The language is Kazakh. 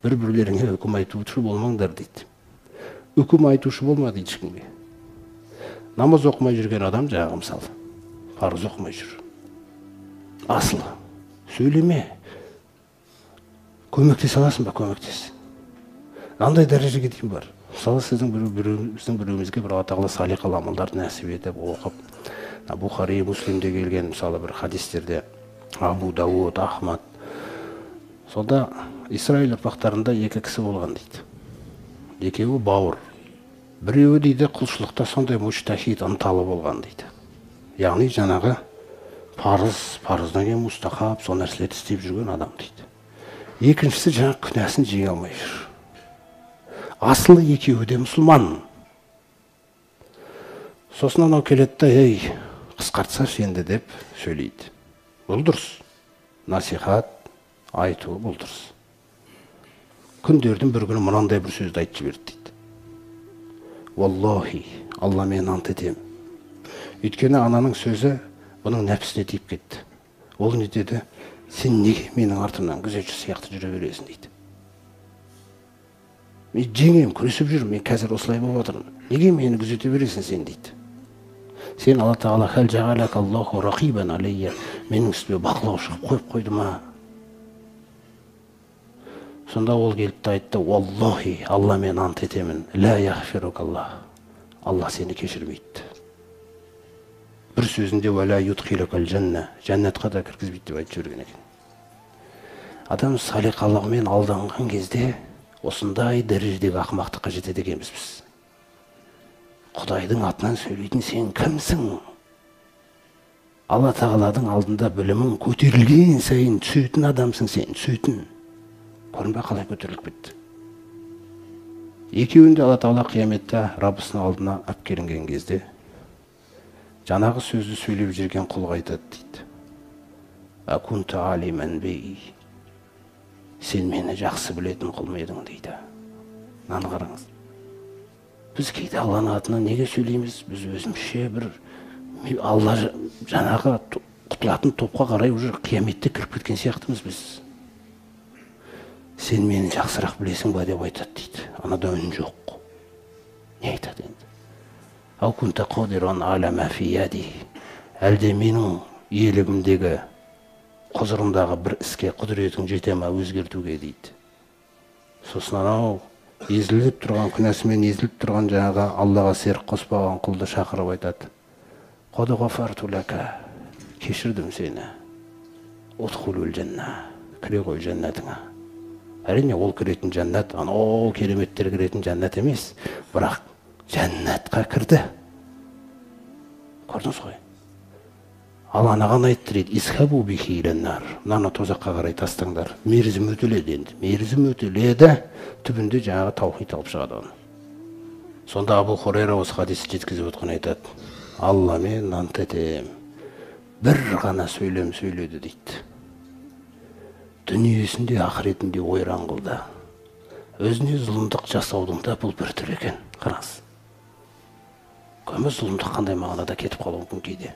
Бір-бірлеріңе үкім айтушы болмаңдар дейді. Үкім айтушы болма дейді ешкімге. Намаз оқымай жүрген адам жаңағы мысалы, парыз оқымай жүр. Асылы, сөйлеме. Көмектесе аласың ба? Көмектес. Андай дәрежеге дейін бар. Мысалы, сіздің біреуімізге бір Алла тағала салиқалы амалдарды нәсіп етіп оқып, Бухари, Муслимде келген мысалы бір хадистерде, Абу Дауд, Ахмад. Сонда Исраиль ұрпақтарында екі кісі болған дейді. Екеуі бауыр. Біреуі дейді құлшылықта сондай муштахид, ынталы болған дейді. Яғни жаңағы парыздан кейін мұстахаб, сол нәрселерді істеп жүрген адам дейді. Екіншісі жаңағы күнәсін жеңе алмай жүр. Асылы екеуі де мұсылман. Сосын анау келеді да, ей, қысқартсашы енді деп сөйлейді. Бұл дұрыс. Насихат айту бұл дұрыс. Күндердің бір күні мынандай бір сөзді айтып жіберді дейді. Валлахи, Алла мен ант етем. Өйткені ананың сөзі бұның нәпсіне тиіп кетті. Ол не деді? Сен неге менің артымнан күзетші сияқты жүре бересің дейді. Мен жеңем, күресіп жүрмін, мен қазір осылай болып отырмын. Неге мені күзете бересің сен дейді. Сен Алла тағала хәл жағалак Аллаху рақибан алейя, менің үстіме бақылаушы қойып қойды ма? Сонда ол келіп айтты, Валлахи, Алла мен ант етемін, ля яхфирук Аллах. Алла сені кешірмейді. Бір сөзінде вәля юдхилукал жанна, жәннатқа да кіргізбейді деп айтып жүрген екен. Адам салиқалығымен алданған кезде осындай дәрежедегі ақымақтыққа жетеді екенбіз біз. Құдайдың атынан сөйлейтін сен кімсің? Алла тағаладың алдында білімің көтерілген сайын түсетін адамсың сен, түсетін. Көрінбе қалай көтеріліп кетті. Екеуінде Алла тағала қияметте Раббысының алдына алып келінген кезде жаңағы сөзді сөйлеп жүрген құлға айтады дейді. Акунту алиман бей. Сен мені жақсы білетін құл ма едің дейді. Мынаны қараңыз. Біз кейде Алланың атынан неге сөйлейміз? Біз өзімізше бір Алла жаңағы құтылатын топқа қарай уже қияметте кіріп кеткен сияқтымыз біз. Сен мені жақсырақ білесің ба деп айтады дейді. Анада үн жоқ. Не айтады енді? Аукунта қодиран алама фияди. Әлде менің иелігімдегі құзырымдағы бір іске құдіретің жете ма өзгертуге дейді. Сосын анау езіліп тұрған күнәсімен езіліп тұрған жаңағы Аллаға серік қоспаған құлды шақырып айтады. Қоды ғафарту лака. Кешірдім сені. Удхулул жанна. Кіре ғой жәннатыңа. Әрине ол кіретін жәннат, анау кереметтер кіретін жәннат емес, бірақ жәннатқа кірді. Көрдіңіз ғой? Ал анаған айтты дейді, исхабу бихи иленнар. Мынаны тозаққа қарай тастаңдар. Мерзім өтіледі енді. Мерзім өтіледі, түбінде жаңағы таухид алып шығады оны. Сонда Абу Хурайра осы хадисті жеткізіп отқан айтады. Алла мен ант етем. Бір ғана сөйлем сөйледі дейді. Дүниесінде, ақыретінде ойран қылды. Өзіне зұлымдық жасаудың да бұл бір түрі екен. Қараңыз. Көмір зұлымдық қандай мағынада кетіп қалуы мүмкін кейде.